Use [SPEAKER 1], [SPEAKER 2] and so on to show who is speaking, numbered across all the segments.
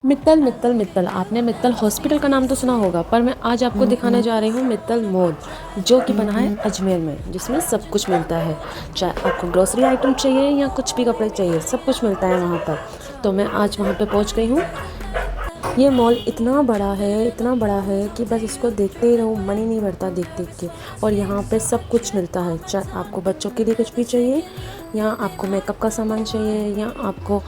[SPEAKER 1] मित्तल मित्तल मित्तल, आपने मित्तल हॉस्पिटल का नाम तो सुना होगा, पर मैं आज आपको दिखाने जा रही हूँ मित्तल मॉल, जो कि बना है अजमेर में, जिसमें सब कुछ मिलता है। चाहे आपको ग्रोसरी आइटम चाहिए या कुछ भी कपड़े चाहिए, सब कुछ मिलता है वहाँ पर। तो मैं आज वहाँ पे पहुँच गई हूँ। ये मॉल इतना बड़ा है, इतना बड़ा है कि बस इसको देखते ही रहो, मन ही नहीं भरता देख देख के। और यहाँ पे सब कुछ मिलता है, चाहे आपको बच्चों के लिए कुछ भी चाहिए, या आपको मेकअप का सामान चाहिए, या आपको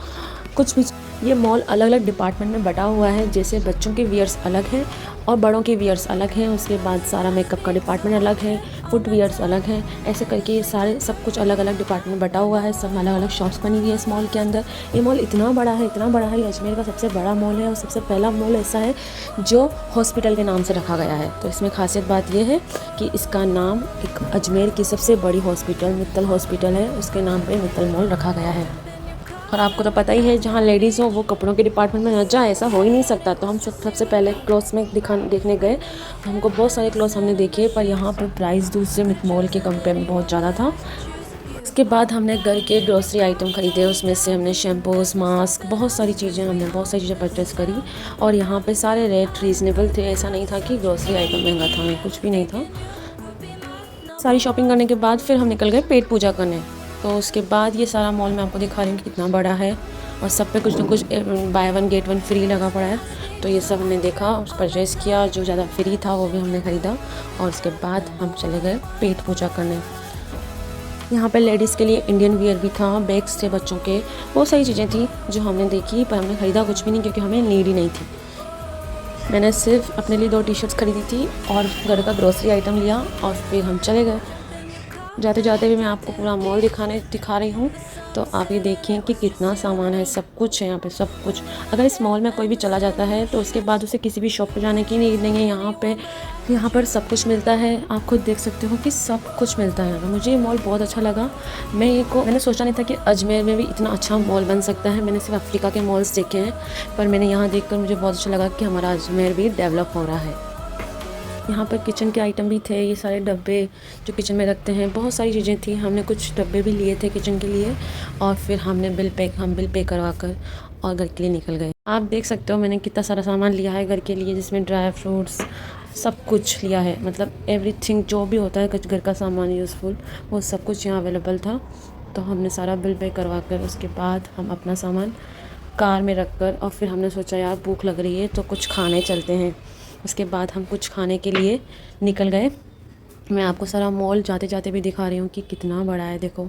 [SPEAKER 1] कुछ भी। ये मॉल अलग अलग डिपार्टमेंट में बटा हुआ है, जैसे बच्चों के वियर्स अलग हैं और बड़ों के वियर्स अलग हैं। उसके बाद सारा मेकअप का डिपार्टमेंट अलग है, फुट वियर्स अलग हैं। ऐसे करके ये सारे सब कुछ अलग अलग डिपार्टमेंट बटा हुआ है। सब अलग अलग शॉप्स बनी हुई है इस मॉल के अंदर। ये मॉल इतना बड़ा है, इतना बड़ा है, ये अजमेर का सबसे बड़ा मॉल है और सबसे पहला मॉल ऐसा है जो हॉस्पिटल के नाम से रखा गया है। तो इसमें खासियत बात यह है कि इसका नाम एक अजमेर की सबसे बड़ी हॉस्पिटल मित्तल हॉस्पिटल है, उसके नाम पर मित्तल मॉल रखा गया है। और आपको तो पता ही है, जहाँ लेडीज़ हो वो कपड़ों के डिपार्टमेंट में न जाए, ऐसा हो ही नहीं सकता। तो हम सबसे पहले क्लॉथ्स में देखने गए। हमको बहुत सारे क्लॉथ्स हमने देखे, पर यहाँ पर प्राइस दूसरे मॉल के कंपेयर में बहुत ज़्यादा था। उसके बाद हमने घर के ग्रोसरी आइटम ख़रीदे, उसमें से हमने शैम्पूज़, मास्क, बहुत सारी चीज़ें परचेज़ करी। और यहाँ पे सारे रेट रीज़नेबल थे, ऐसा नहीं था कि ग्रोसरी आइटम महंगा था, कुछ भी नहीं था। सारी शॉपिंग करने के बाद फिर हम निकल गए पेट पूजा करने। तो उसके बाद ये सारा मॉल मैं आपको दिखा रही हूँ कि कितना बड़ा है, और सब पे कुछ ना कुछ by one get one free लगा पड़ा है। तो ये सब हमने देखा, परचेज़ किया, जो ज़्यादा फ्री था वो भी हमने ख़रीदा। और उसके बाद हम चले गए पेट पूजा करने। यहाँ पे लेडीज़ के लिए इंडियन वियर भी था, बैग्स थे बच्चों के, बहुत सारी चीज़ें थी जो हमने देखी, पर हमने ख़रीदा कुछ भी नहीं क्योंकि हमें नीड ही नहीं थी। मैंने सिर्फ अपने लिए 2 टी-शर्ट्स खरीदी थी और घर का ग्रोसरी आइटम लिया, और फिर हम चले गए। जाते जाते भी मैं आपको पूरा मॉल दिखा रही हूँ। तो आप ये देखिए कि कितना सामान है, सब कुछ है यहाँ पे, सब कुछ। अगर इस मॉल में कोई भी चला जाता है तो उसके बाद उसे किसी भी शॉप पे जाने की नीड नहीं है। यहाँ पर सब कुछ मिलता है। आप खुद देख सकते हो कि सब कुछ मिलता है यहाँ पर। मुझे ये मॉल बहुत अच्छा लगा। मैंने सोचा नहीं था कि अजमेर में भी इतना अच्छा मॉल बन सकता है। मैंने सिर्फ अफ्रीका के मॉल्स देखे हैं, पर मैंने यहाँ देख कर मुझे बहुत अच्छा लगा कि हमारा अजमेर भी डेवलप हो रहा है। यहाँ पर किचन के आइटम भी थे, ये सारे डब्बे जो किचन में रखते हैं, बहुत सारी चीज़ें थी। हमने कुछ डब्बे भी लिए थे किचन के लिए, और फिर हम बिल पे करवा कर और घर के लिए निकल गए। आप देख सकते हो मैंने कितना सारा सामान लिया है घर के लिए, जिसमें ड्राई फ्रूट्स सब कुछ लिया है। मतलब एवरीथिंग जो भी होता है घर का सामान यूज़फुल, वो सब कुछ यहाँ अवेलेबल था। तो हमने सारा बिल पे करवा कर उसके बाद हम अपना सामान कार में रख कर, और फिर हमने सोचा यार भूख लग रही है तो कुछ खाने चलते हैं। उसके बाद हम कुछ खाने के लिए निकल गए। मैं आपको सारा मॉल जाते जाते भी दिखा रही हूँ कि कितना बड़ा है। देखो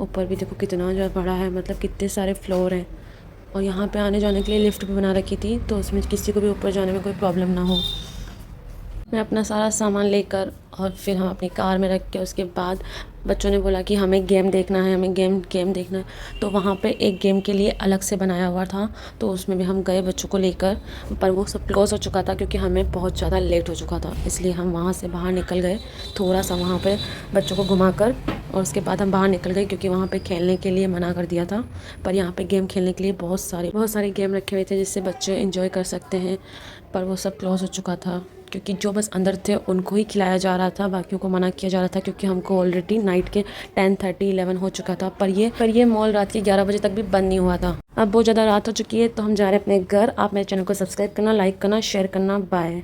[SPEAKER 1] ऊपर भी देखो कितना जो बड़ा है, मतलब कितने सारे फ्लोर हैं। और यहाँ पे आने जाने के लिए लिफ्ट भी बना रखी थी, तो उसमें किसी को भी ऊपर जाने में कोई प्रॉब्लम ना हो। मैं अपना सारा सामान लेकर और फिर हम अपनी कार में रख के, उसके बाद बच्चों ने बोला कि हमें गेम देखना है, हमें गेम देखना है। तो वहाँ पे एक गेम के लिए अलग से बनाया हुआ था, तो उसमें भी हम गए बच्चों को लेकर। पर वो सब क्लोज़ हो चुका था क्योंकि हमें बहुत ज़्यादा लेट हो चुका था, इसलिए हम वहाँ से बाहर निकल गए थोड़ा सा वहाँ पर बच्चों को घुमाकर। और उसके बाद हम बाहर निकल गए क्योंकि वहाँ पे खेलने के लिए मना कर दिया था। पर यहाँ पे गेम खेलने के लिए बहुत सारे गेम रखे हुए थे जिससे बच्चे एंजॉय कर सकते हैं, पर वो सब क्लोज़ हो चुका था क्योंकि जो बस अंदर थे उनको ही खिलाया जा रहा था, बाकियों को मना किया जा रहा था क्योंकि हमको ऑलरेडी नाइट के 10:30 11 हो चुका था। पर ये मॉल रात के 11 बजे तक भी बंद नहीं हुआ था। अब बहुत ज़्यादा रात हो चुकी है, तो हम जा रहे हैं अपने घर। आप मेरे चैनल को सब्सक्राइब करना, लाइक करना, शेयर करना। बाय।